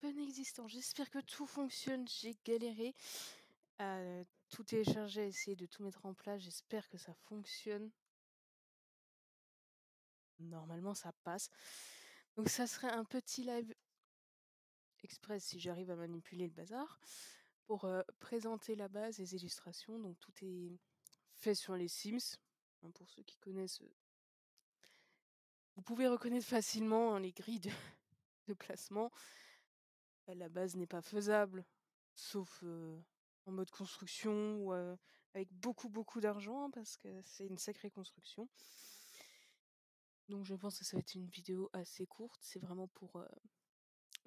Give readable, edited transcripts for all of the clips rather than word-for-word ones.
peine existant. J'espère que tout fonctionne. J'ai galéré à tout télécharger, à essayer de tout mettre en place. J'espère que ça fonctionne. Normalement, ça passe. Donc, ça serait un petit live express si j'arrive à manipuler le bazar pour présenter la base, les illustrations. Donc, tout est fait sur les Sims. Hein, pour ceux qui connaissent, vous pouvez reconnaître facilement les grilles de placement. La base n'est pas faisable, sauf en mode construction ou avec beaucoup d'argent, parce que c'est une sacrée construction. Donc je pense que ça va être une vidéo assez courte. C'est vraiment pour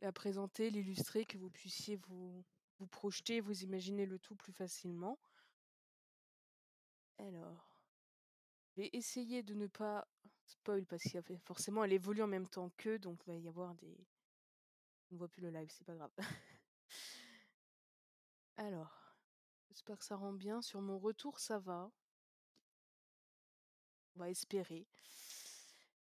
la présenter, l'illustrer, que vous puissiez vous projeter, vous imaginer le tout plus facilement. Alors, je vais essayer de ne pas spoil, parce qu'il y a forcément, elle évolue en même temps qu'eux, donc il va y avoir des... On ne voit plus le live, c'est pas grave. Alors, j'espère que ça rend bien. Sur mon retour, ça va. On va espérer.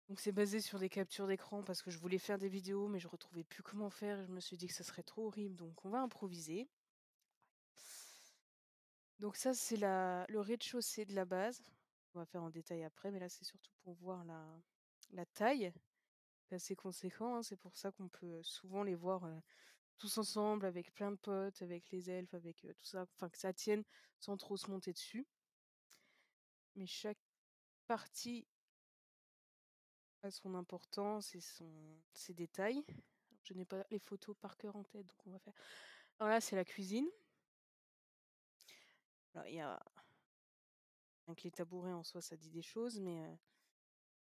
Donc c'est basé sur des captures d'écran parce que je voulais faire des vidéos, mais je retrouvais plus comment faire et je me suis dit que ça serait trop horrible, donc on va improviser. Donc ça, c'est le rez-de-chaussée de la base. On va faire en détail après, mais là, c'est surtout pour voir la taille. C'est assez conséquent, hein. C'est pour ça qu'on peut souvent les voir tous ensemble, avec plein de potes, avec les elfes, avec tout ça. Enfin, que ça tienne sans trop se monter dessus. Mais chaque partie a son importance et ses détails. Alors, je n'ai pas les photos par cœur en tête, donc on va faire... Alors là, c'est la cuisine. Alors, il y a... Donc les tabourets en soi, ça dit des choses, mais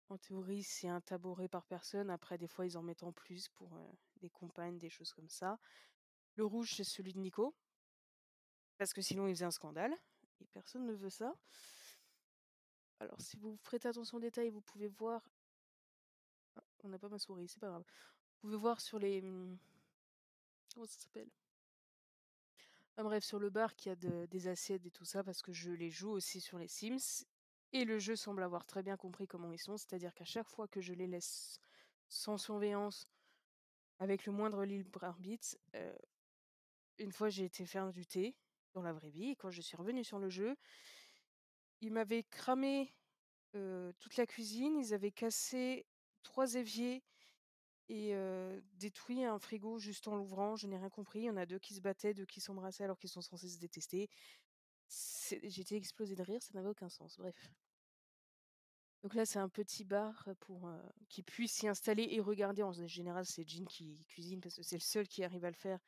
en théorie, c'est un tabouret par personne. Après, des fois, ils en mettent en plus pour des compagnes, des choses comme ça. Le rouge, c'est celui de Nico, parce que sinon, il faisait un scandale. Et personne ne veut ça. Alors, si vous prêtez attention aux détails, vous pouvez voir... Ah, on n'a pas ma souris, c'est pas grave. Vous pouvez voir sur les... Comment ça s'appelle? Ah, bref, sur le bar qu'il y a des assiettes et tout ça, parce que je les joue aussi sur les Sims. Et le jeu semble avoir très bien compris comment ils sont, c'est-à-dire qu'à chaque fois que je les laisse sans surveillance, avec le moindre libre arbitre, une fois j'ai été faire du thé dans la vraie vie, et quand je suis revenue sur le jeu, ils m'avaient cramé toute la cuisine, ils avaient cassé 3 éviers et détruit un frigo juste en l'ouvrant. Je n'ai rien compris. Il y en a 2 qui se battaient, 2 qui s'embrassaient alors qu'ils sont censés se détester. J'étais explosée de rire, ça n'avait aucun sens, bref. Donc là, c'est un petit bar pour qu'ils puissent s'y installer et regarder. En général, c'est Jean qui cuisine parce que c'est le seul qui arrive à le faire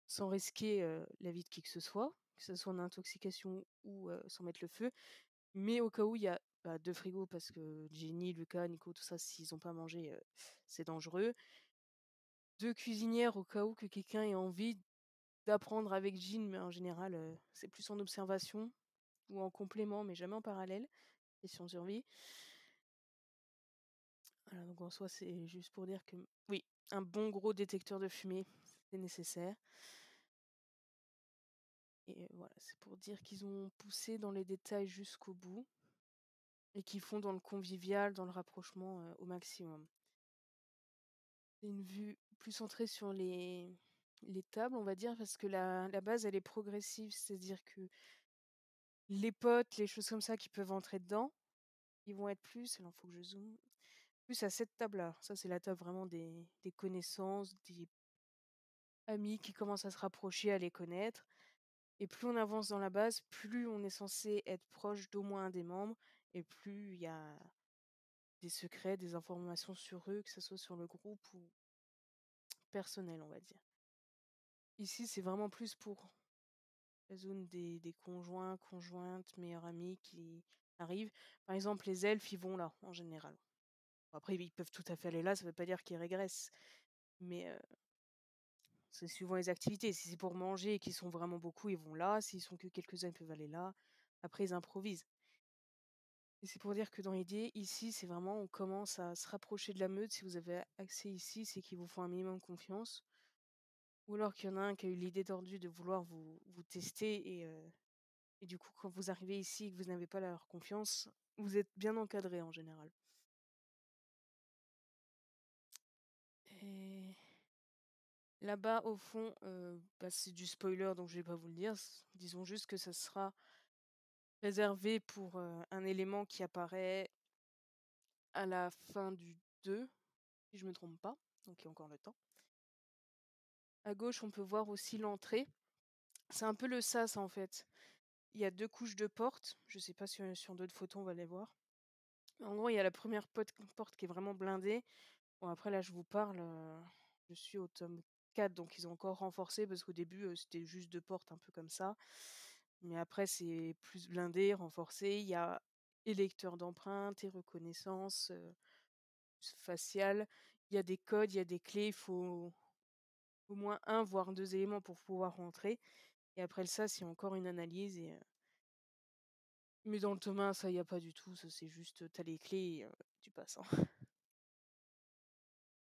sans risquer la vie de qui que ce soit en intoxication ou sans mettre le feu. Mais au cas où, il y a 2 frigos parce que Jenny, Lucas, Nico, tout ça, s'ils ont pas mangé, c'est dangereux. 2 cuisinières au cas où que quelqu'un ait envie d'apprendre avec Jean, mais en général, c'est plus en observation ou en complément, mais jamais en parallèle, question survie. Voilà, donc en soi, c'est juste pour dire que oui, un bon gros détecteur de fumée, c'est nécessaire. Et voilà, c'est pour dire qu'ils ont poussé dans les détails jusqu'au bout et qu'ils font dans le convivial, dans le rapprochement au maximum. C'est une vue plus centrée sur les tables, on va dire, parce que la base, elle est progressive, c'est-à-dire que les potes, les choses comme ça qui peuvent entrer dedans, ils vont être plus, alors il faut que je zoome, plus à cette table-là. Ça, c'est la table vraiment des connaissances, des amis qui commencent à se rapprocher, à les connaître. Et plus on avance dans la base, plus on est censé être proche d'au moins un des membres, et plus il y a des secrets, des informations sur eux, que ce soit sur le groupe ou personnel, on va dire. Ici, c'est vraiment plus pour la zone des conjoints, conjointes, meilleurs amis qui arrivent. Par exemple, les elfes, ils vont là, en général. Après, ils peuvent tout à fait aller là, ça veut pas dire qu'ils régressent. Mais c'est suivant les activités. Si c'est pour manger et qu'ils sont vraiment beaucoup, ils vont là. S'ils sont que quelques-uns, ils peuvent aller là. Après, ils improvisent. Et c'est pour dire que dans l'idée, ici, c'est vraiment, on commence à se rapprocher de la meute. Si vous avez accès ici, c'est qu'ils vous font un minimum confiance. Ou alors qu'il y en a un qui a eu l'idée tordue de vouloir vous tester. Et du coup, quand vous arrivez ici et que vous n'avez pas leur confiance, vous êtes bien encadré en général. Et Là-bas, au fond, bah, c'est du spoiler, donc je vais pas vous le dire. Disons juste que ça sera réservé pour, un élément qui apparaît à la fin du 2, si je me trompe pas, donc il y a encore le temps. À gauche, on peut voir aussi l'entrée. C'est un peu le sas, en fait. Il y a 2 couches de portes. Je sais pas si, sur d'autres photos, on va les voir. En gros, il y a la première porte qui est vraiment blindée. Bon, après là, je vous parle, je suis au tome 4, donc ils ont encore renforcé parce qu'au début, c'était juste 2 portes un peu comme ça. Mais après, c'est plus blindé, renforcé. Il y a et lecteur d'empreintes et reconnaissance, faciale. Il y a des codes, il y a des clés. Il faut au moins un voire 2 éléments pour pouvoir rentrer et après le sas, il y a encore une analyse mais dans le tome 1, ça, il y a pas du tout. Ça, c'est juste, tu as les clés et tu passes, hein.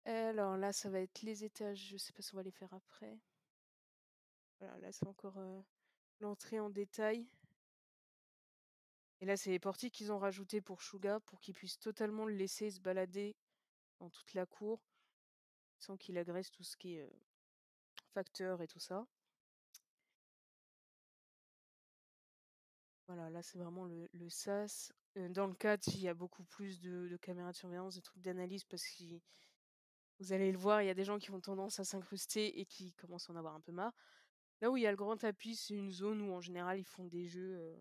Alors là, ça va être les étages, je sais pas si on va les faire après. Voilà, là, c'est encore, l'entrée en détail et là, c'est les portiques qu'ils ont rajoutés pour Shuga, pour qu'il puisse totalement le laisser se balader dans toute la cour, sans qu'il agresse tout ce qui est, facteurs et tout ça. Voilà, là, c'est vraiment le sas. Dans le 4, il y a beaucoup plus de caméras de surveillance, de trucs d'analyse parce que vous allez le voir, il y a des gens qui ont tendance à s'incruster et qui commencent à en avoir un peu marre. Là où il y a le grand tapis, c'est une zone où en général ils font des jeux,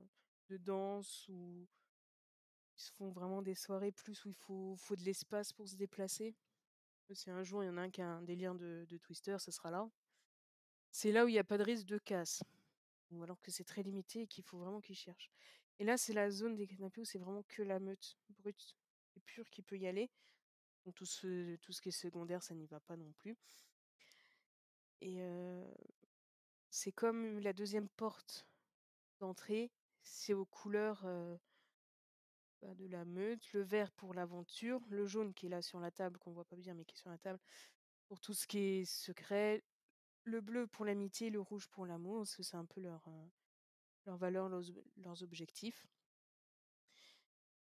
de danse ou ils se font vraiment des soirées plus où il faut de l'espace pour se déplacer. Si un jour il y en a un qui a un délire de Twister, ce sera là. C'est là où il y a pas de risque de casse ou alors que c'est très limité et qu'il faut vraiment qu'ils cherchent. Et là, c'est la zone des canapés où c'est vraiment que la meute brute et pure qui peut y aller. Donc tout ce qui est secondaire, ça n'y va pas non plus et c'est comme la deuxième porte d'entrée, c'est aux couleurs, bah, de la meute, le vert pour l'aventure, le jaune qui est là sur la table, qu'on voit pas bien, mais qui est sur la table, pour tout ce qui est secret, le bleu pour l'amitié, le rouge pour l'amour, parce que c'est un peu leurs valeurs, leurs objectifs.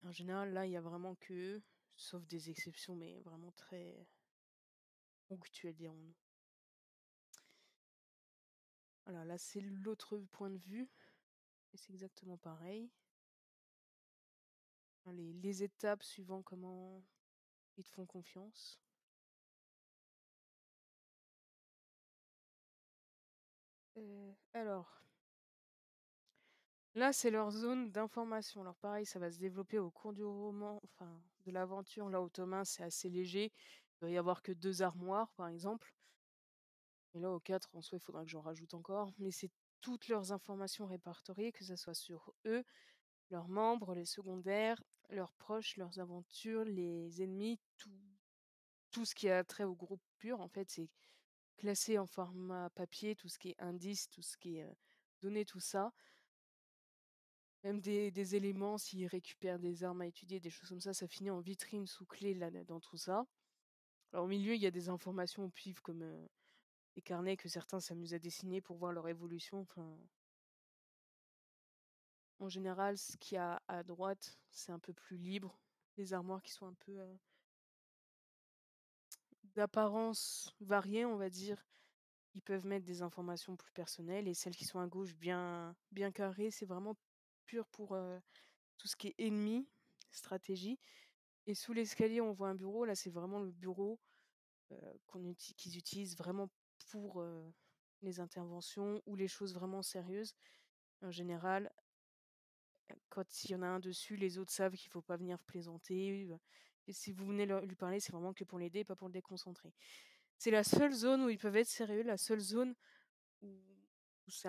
En général, là, il y a vraiment qu'eux, sauf des exceptions, mais vraiment très ponctuelles, dirons-nous. Voilà, là, c'est l'autre point de vue et c'est exactement pareil. Les étapes suivant comment ils te font confiance. Alors, là, c'est leur zone d'information. Alors pareil, ça va se développer au cours du roman, enfin, de l'aventure. Là, au tome 1, c'est assez léger. Il va y avoir que 2 armoires, par exemple. Et là, au 4, en soi, il faudra que j'en rajoute encore. Mais c'est toutes leurs informations répertoriées, que ça soit sur eux, leurs membres, les secondaires, leurs proches, leurs aventures, les ennemis, tout ce qui a trait au groupe pur, en fait, c'est classé en format papier, tout ce qui est indice, tout ce qui est, données, tout ça. Même des éléments, s'ils récupèrent des armes à étudier, des choses comme ça finit en vitrine sous clé là, dans tout ça. Alors au milieu, il y a des informations au pif comme, des carnets que certains s'amusent à dessiner pour voir leur évolution, enfin en général, ce qu'il y a à droite, c'est un peu plus libre. Les armoires qui sont un peu, d'apparence variée, on va dire, ils peuvent mettre des informations plus personnelles et celles qui sont à gauche bien carrées, c'est vraiment pur pour, tout ce qui est ennemi, stratégie. Et sous l'escalier, on voit un bureau. Là, c'est vraiment le bureau, qu'ils utilisent vraiment pour, les interventions ou les choses vraiment sérieuses. En général, quand il y en a un dessus, les autres savent qu'il faut pas venir plaisanter, et si vous venez lui parler, c'est vraiment que pour l'aider, pas pour le déconcentrer. C'est la seule zone où ils peuvent être sérieux, la seule zone où c'est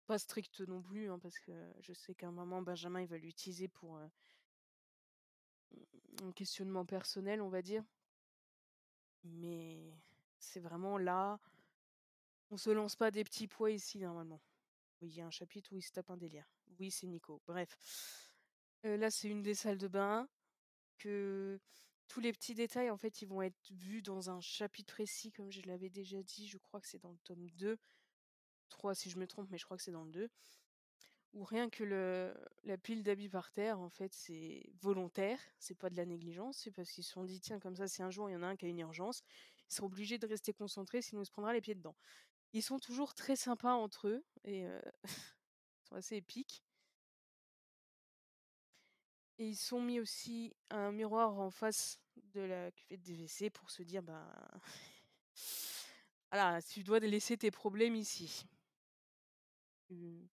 pas strict non plus, hein, parce que je sais qu'à un moment, Benjamin, il va l'utiliser pour, un questionnement personnel, on va dire. Mais c'est vraiment là, on se lance pas des petits pois ici normalement. Oui, il y a un chapitre où il se tape un délire. Oui, c'est Nico. Bref. Là, c'est une des salles de bain que tous les petits détails, en fait, ils vont être vus dans un chapitre précis, comme je l'avais déjà dit. Je crois que c'est dans le tome 2, 3 si je me trompe, mais je crois que c'est dans le 2. Ou rien que la pile d'habits par terre, en fait, c'est volontaire. C'est pas de la négligence. C'est parce qu'ils se sont dit, tiens, comme ça, si un jour il y en a un qui a une urgence, Ils sont obligés de rester concentrés, sinon il se prendra les pieds dedans. Ils sont toujours très sympas entre eux et ils sont assez épiques. Et ils sont mis aussi un miroir en face de la cuvette des WC pour se dire: «Ben, voilà, tu dois laisser tes problèmes ici. Tu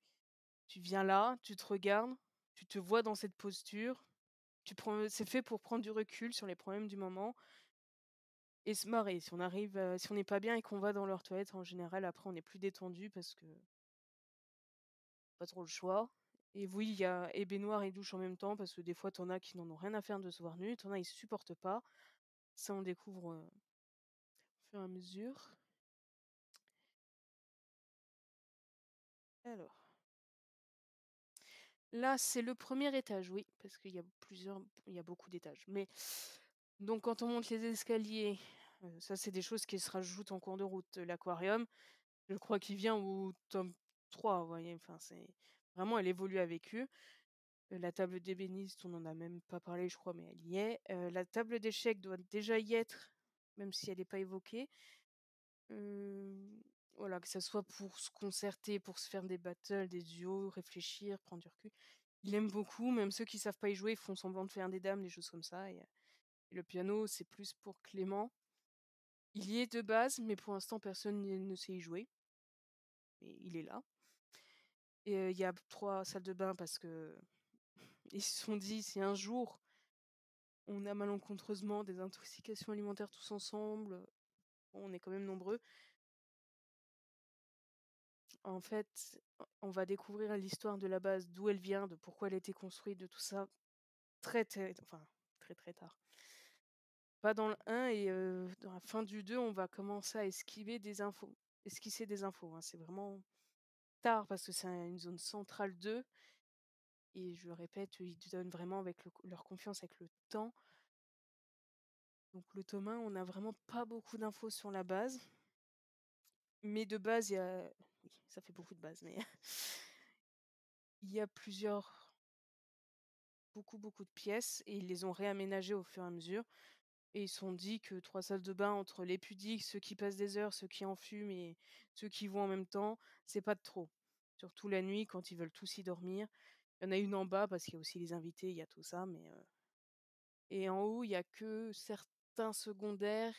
tu viens là, tu te regardes, tu te vois dans cette posture, tu prends c'est fait pour prendre du recul sur les problèmes du moment et se marrer». Si on n'est pas bien et qu'on va dans leurs toilettes, en général, après, on est plus détendu parce que pas trop le choix. Et oui, il y a et baignoire et douche en même temps parce que des fois, tu en as qui n'en ont rien à faire de se voir nus, tu en as, ils supportent pas. Ça, on découvre, au fur et à mesure. Alors, là, c'est le premier étage, oui, parce il y a beaucoup d'étages. Mais donc quand on monte les escaliers, ça, c'est des choses qui se rajoutent en cours de route. L'aquarium, je crois qu'il vient au tome 3, vous voyez? Enfin, c'est vraiment, elle évolue avec eux. La table d'ébéniste, on n'en a même pas parlé, je crois, mais elle y est. La table d'échecs doit déjà y être, même si elle n'est pas évoquée. Hem, voilà, que ça soit pour se concerter, pour se faire des battles, des duos, réfléchir, prendre du recul. Il aime beaucoup, même ceux qui savent pas y jouer font semblant de faire des dames, des choses comme ça et le piano, c'est plus pour Clément. Il y est de base, mais pour l'instant personne ne sait y jouer, mais il est là et il y a 3 salles de bain parce que ils se sont dit: «Si un jour on a malencontreusement des intoxications alimentaires tous ensemble», bon, on est quand même nombreux. En fait, on va découvrir l'histoire de la base, d'où elle vient, de pourquoi elle a été construite, de tout ça, enfin, très, très tard. Pas dans le 1 et dans la fin du 2, on va commencer à esquisser des infos, hein. C'est vraiment tard parce que c'est une zone centrale d'eux et je le répète, ils te donnent vraiment avec leur confiance avec le temps. Donc le tome 1, on n'a vraiment pas beaucoup d'infos sur la base, mais de base, il y a oui, ça fait beaucoup de bases, mais il y a beaucoup de pièces et ils les ont réaménagées au fur et à mesure et ils se sont dit que 3 salles de bain entre les pudiques, ceux qui passent des heures, ceux qui en fument et ceux qui vont en même temps, c'est pas de trop. Surtout la nuit quand ils veulent tous y dormir. Il y en a une en bas parce qu'il y a aussi les invités, il y a tout ça, mais et en haut, il y a que certains secondaires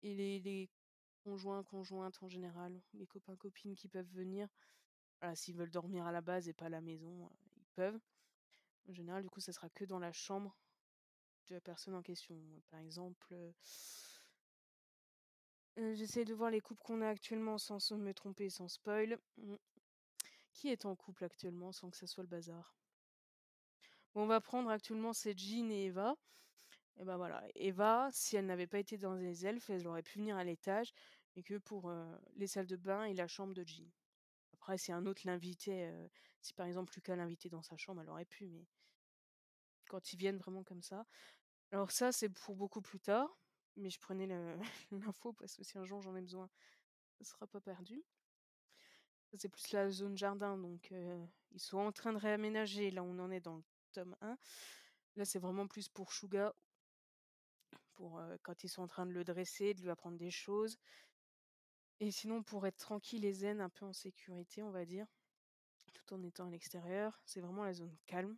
et les conjoints, conjointes en général, les copains, copines qui peuvent venir. Voilà, s'ils veulent dormir à la base et pas à la maison, ils peuvent. En général, du coup, ça sera que dans la chambre de la personne en question. Par exemple, j'essaie de voir les couples qu'on a actuellement sans me tromper, sans spoil. Qui est en couple actuellement sans que ça soit le bazar? Bon, on va prendre actuellement c'est Jean et Eva. Et ben voilà, Eva, si elle n'avait pas été dans les elfes, elle aurait pu venir à l'étage, mais que pour, les salles de bain et la chambre de Jean. Après si un autre l'invitait, si par exemple Lucas l'invitait dans sa chambre, elle aurait pu, mais quand ils viennent vraiment comme ça. Alors ça, c'est pour beaucoup plus tard, mais je prenais le l'info parce que si un jour j'en ai besoin, ça sera pas perdu. Ça, c'est plus la zone jardin, donc ils sont en train de réaménager, là, on en est dans le tome 1. Là, c'est vraiment plus pour Shuga, pour, quand ils sont en train de le dresser, de lui apprendre des choses et sinon pour être tranquille et zen, un peu en sécurité, on va dire, tout en étant à l'extérieur, c'est vraiment la zone calme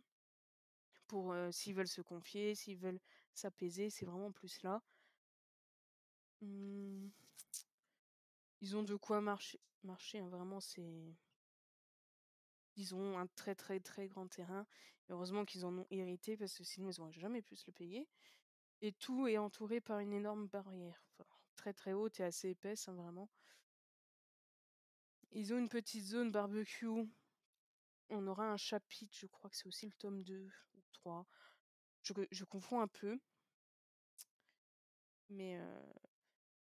pour, s'ils veulent se confier, s'ils veulent s'apaiser, c'est vraiment plus là. Mmh, ils ont de quoi marcher, hein, vraiment, ils ont un très, très, très grand terrain. Heureusement qu'ils en ont hérité parce que sinon ils auraient jamais pu se le payer et tout est entouré par une énorme barrière, enfin, très, très haute et assez épaisse, hein, vraiment. Ils ont une petite zone barbecue. On aura un chapitre, je crois que c'est aussi le tome 2 ou 3. Je confonds un peu, mais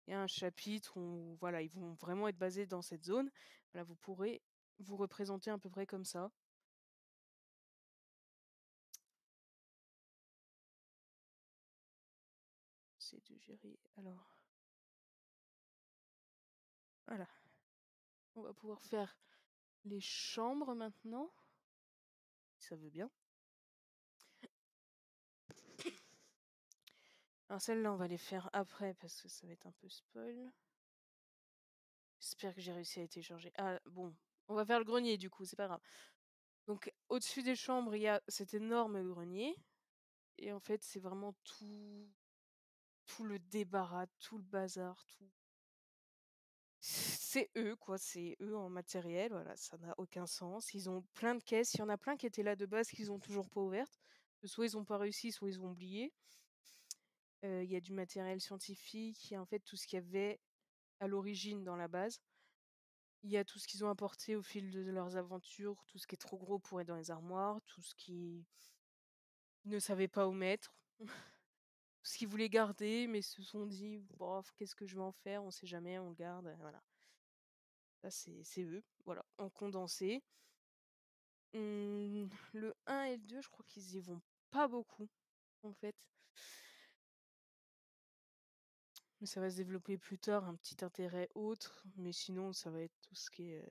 il y a un chapitre où voilà, ils vont vraiment être basés dans cette zone. Voilà, vous pourrez vous représenter à peu près comme ça. C'est de gérer alors voilà, on va pouvoir faire les chambres maintenant, si ça veut bien. Alors celles-là, on va les faire après parce que ça va être un peu spoil. J'espère que j'ai réussi à les télécharger. Ah bon, on va faire le grenier du coup, c'est pas grave. Donc au-dessus des chambres, il y a cet énorme grenier et en fait, c'est vraiment tout le débarras, tout le bazar, tout c'est eux quoi, c'est eux en matériel, voilà, ça n'a aucun sens. Ils ont plein de caisses, il y en a plein qui étaient là de base qu'ils ont toujours pas ouvertes. Soit ils ont pas réussi, soit ils ont oublié. Il y a du matériel scientifique, il y a en fait tout ce qu'il y avait à l'origine dans la base. Il y a tout ce qu'ils ont apporté au fil de leurs aventures, tout ce qui est trop gros pour être dans les armoires, tout ce qu'ils ne savaient pas où mettre, tout ce qu'ils voulaient garder mais se sont dit: «Bof, qu'est-ce que je vais en faire? On sait jamais, on le garde», voilà. Ça c'est eux, voilà, en condensé. Le un et le 2, je crois qu'ils y vont pas beaucoup, en fait. Mais ça va se développer plus tard, un petit intérêt autre, mais sinon ça va être tout ce qui est,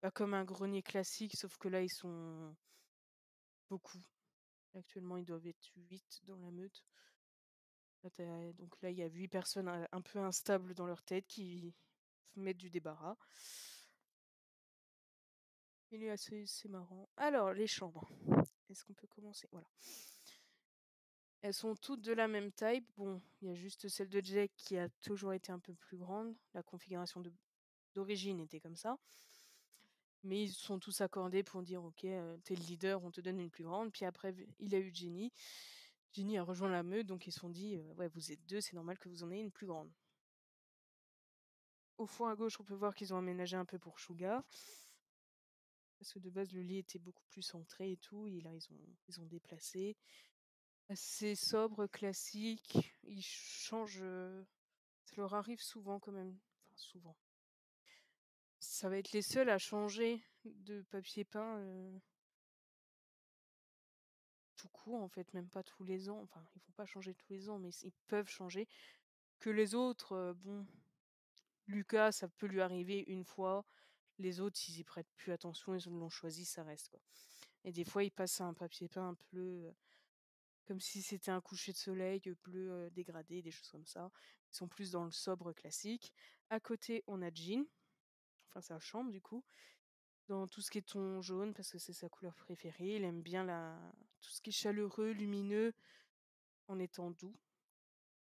bah, comme un grenier classique, sauf que là, ils sont beaucoup. Actuellement, ils doivent être 8 dans la meute. Là, donc là, il y a 8 personnes, un peu instables dans leur tête qui mettent du débarras. Il est assez c'est marrant. Alors les chambres, est-ce qu'on peut commencer? Voilà. Elles sont toutes de la même taille. Bon, il y a juste celle de Jake qui a toujours été un peu plus grande. La configuration d'origine était comme ça. Mais ils sont tous accordés pour dire: «OK, tu le leader, on te donne une plus grande». Puis après il a eu Jenny. Jenny a rejoint la meute, donc ils se sont dit: «Ouais, vous êtes 2, c'est normal que vous en ayez une plus grande». Au fond à gauche, on peut voir qu'ils ont aménagé un peu pour Sugar. Parce que de base, le lit était beaucoup plus centré et tout et là, ils ont déplacé. Assez sobre, classique. Ils changent, ça leur arrive souvent quand même, enfin souvent. Ça va être les seuls à changer de papier peint, tout court en fait, même pas tous les ans. Enfin, ils vont pas changer tous les ans, mais ils peuvent changer. Que les autres, bon, Lucas, ça peut lui arriver une fois. Les autres, s'ils y prêtent plus attention, ils l'ont choisi, ça reste quoi. Et des fois, ils passent à un papier peint un bleu, comme si c'était un coucher de soleil, bleu, dégradé, des choses comme ça. Ils sont plus dans le sobre classique. À côté, on a Jean, enfin sa chambre du coup, dans tout ce qui est ton jaune parce que c'est sa couleur préférée. Il aime bien tout ce qui est chaleureux, lumineux, en étant doux.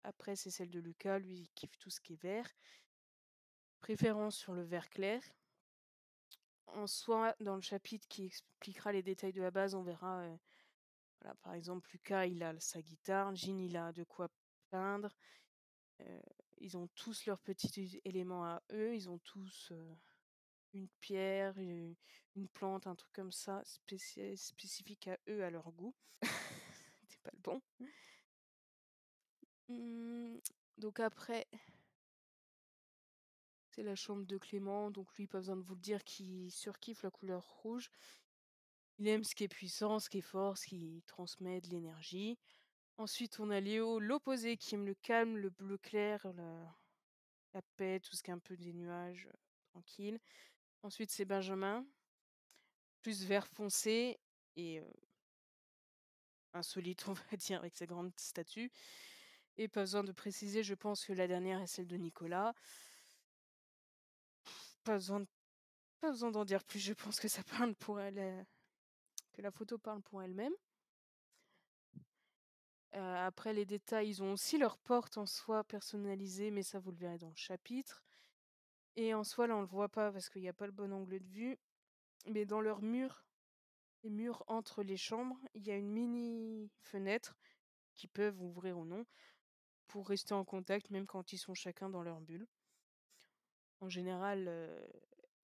Après, c'est celle de Lucas, lui, il kiffe tout ce qui est vert. Préférence sur le vert clair. En soi, dans le chapitre qui expliquera les détails de la base, on verra, voilà, par exemple, Lucas, il a sa guitare, Jean, il a de quoi peindre. Heu, Ils ont tous leurs petits éléments à eux. Ils ont tous, une pierre, une plante, un truc comme ça, spécifique à eux, à leur goût. C'est pas le bon. Mmh, donc après, c'est la chambre de Clément, donc lui, pas besoin de vous le dire qu'il surkiffe la couleur rouge. Il aime ce qui est puissant, ce qui est fort, ce qui transmet de l'énergie. Ensuite, on a Léo, l'opposé, qui aime le calme, le bleu clair, la paix, tout ce qui est un peu des nuages, tranquille. Ensuite, c'est Benjamin, plus vert foncé et insolite, on va dire, avec sa grande statue. Et pas besoin de préciser, je pense que la dernière est celle de Nicolas. Pas besoin pas besoin d'en dire plus, je pense que ça parle pour elle, que la photo parle pour elle-même. Après les détails, ils ont aussi leur porte en soi personnalisée, mais ça vous le verrez dans le chapitre. Et en soi, là, on le voit pas parce qu'il y a pas le bon angle de vue, mais dans leurs murs, les murs entre les chambres, il y a une mini fenêtre qu'ils peuvent ouvrir ou non pour rester en contact même quand ils sont chacun dans leur bulle. En général,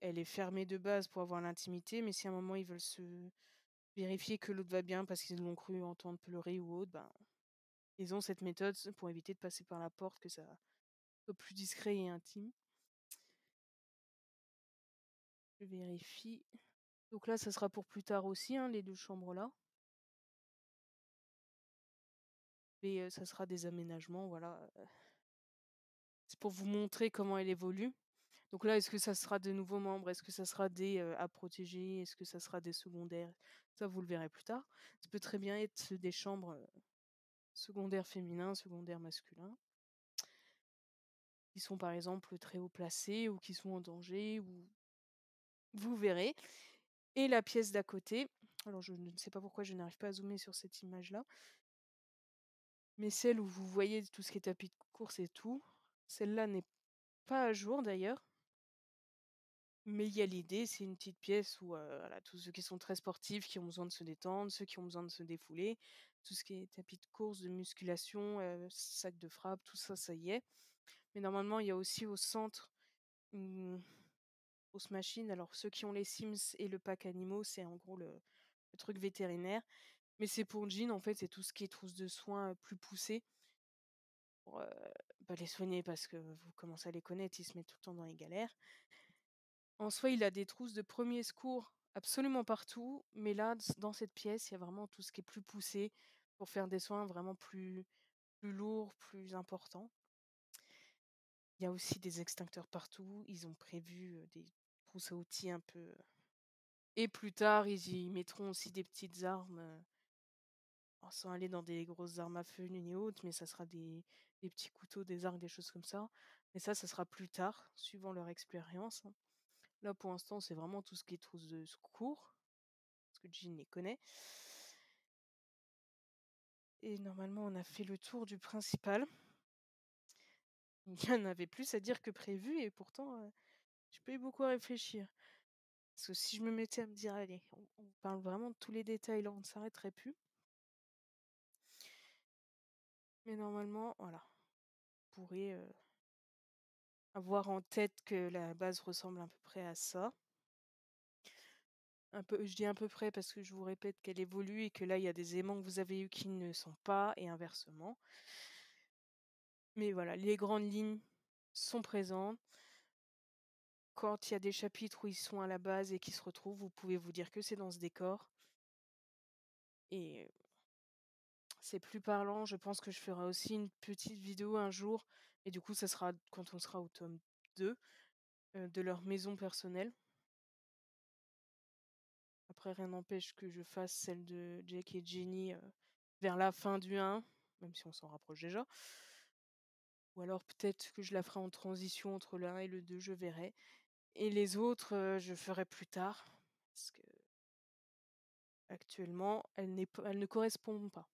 elle est fermée de base pour avoir l'intimité, mais si à un moment ils veulent se vérifier que l'autre va bien parce qu'ils l'ont cru entendre pleurer ou autre, ben, ils ont cette méthode pour éviter de passer par la porte, que ça soit plus discret et intime. Je vérifie. Donc là, ça sera pour plus tard aussi, hein, les 2 chambres-là. Mais, ça sera des aménagements, voilà, c'est pour vous montrer comment elle évolue. Donc là, est-ce que ça sera de nouveaux membres? Est-ce que ça sera des, à protéger? Est-ce que ça sera des secondaires? Ça, vous le verrez plus tard. Ça peut très bien être des chambres, secondaire féminin, secondaire masculin, qui sont par exemple très haut placés ou qui sont en danger ou vous verrez. Et la pièce d'à côté, alors je ne sais pas pourquoi je n'arrive pas à zoomer sur cette image-là, mais celle où vous voyez tout ce qui est tapis de course et tout, celle-là n'est pas à jour d'ailleurs, mais il y a l'idée, c'est une petite pièce où, voilà, tous ceux qui sont très sportifs, qui ont besoin de se détendre, ceux qui ont besoin de se défouler, tout ce qui est tapis de course, de musculation, sac de frappe, tout ça, ça y est. Mais normalement, il y a aussi au centre une grosse machine. Alors ceux qui ont les Sims et le pack animaux, c'est en gros le truc vétérinaire. Mais c'est pour Jean, en fait, c'est tout ce qui est trousse de soins, plus poussées pour, bah, les soigner parce que vous commencez à les connaître, ils se mettent tout le temps dans les galères. En soi, il a des trousses de premiers secours absolument partout, mais là, dans cette pièce, il y a vraiment tout ce qui est plus poussé pour faire des soins vraiment plus lourds, plus importants. Il y a aussi des extincteurs partout. Ils ont prévu, des trousses à outils un peu, et plus tard, ils y mettront aussi des petites armes, sans aller dans des grosses armes à feu l'une et autres, mais ça sera des petits couteaux, des arcs, des choses comme ça. Mais ça sera plus tard, suivant leur expérience, hein. Là, pour l'instant, c'est vraiment tout ce qui est trousse de secours, parce que Jean les connaît. Et normalement, on a fait le tour du principal. Il y en avait plus à dire que prévu et pourtant, j'ai pas eu beaucoup à réfléchir. Parce que si je me mettais à me dire: «Allez, on parle vraiment de tous les détails là, on ne s'arrêterait plus». Mais normalement, voilà, vous pourrez, avoir en tête que la base ressemble à peu près à ça. Un peu, je dis à peu près parce que je vous répète qu'elle évolue et que là, il y a des aimants que vous avez eus qui ne sont pas et inversement. Mais voilà, les grandes lignes sont présentes. Quand il y a des chapitres où ils sont à la base et qui se retrouvent, vous pouvez vous dire que c'est dans ce décor et c'est plus parlant. Je pense que je ferai aussi une petite vidéo un jour et du coup, ça sera quand on sera au tome 2, de leur maison personnelle. Après, rien n'empêche que je fasse celle de Jake et Jenny, vers la fin du 1, même si on s'en rapproche déjà. Ou alors peut-être que je la ferai en transition entre le 1 et le 2, je verrai. Et les autres, je ferai plus tard, parce qu'actuellement, elles ne correspondent pas.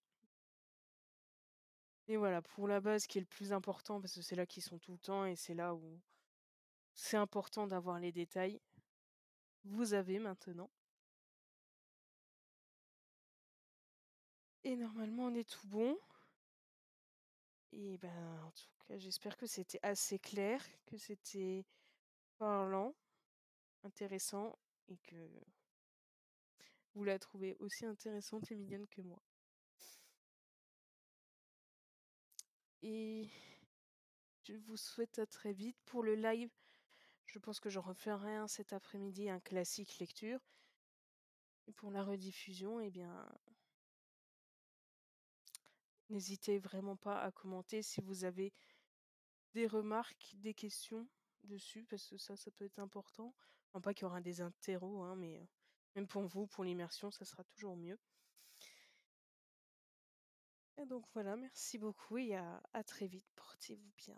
Et voilà, pour la base qui est le plus important, parce que c'est là qu'ils sont tout le temps et c'est là où c'est important d'avoir les détails, vous avez maintenant. Et normalement, on est tout bon. Et ben, en tout cas, j'espère que c'était assez clair, que c'était parlant, intéressant et que vous la trouvez aussi intéressante et mignonne que moi. Et je vous souhaite à très vite. Pour le live, je pense que j'en referai un cet après-midi, un classique lecture. Et pour la rediffusion, eh bien, n'hésitez vraiment pas à commenter si vous avez des remarques, des questions dessus, parce que ça peut être important. Non pas qu'il y aura des interros, hein, mais même pour vous, pour l'immersion, ça sera toujours mieux. Et donc voilà, merci beaucoup et à très vite. Portez-vous bien.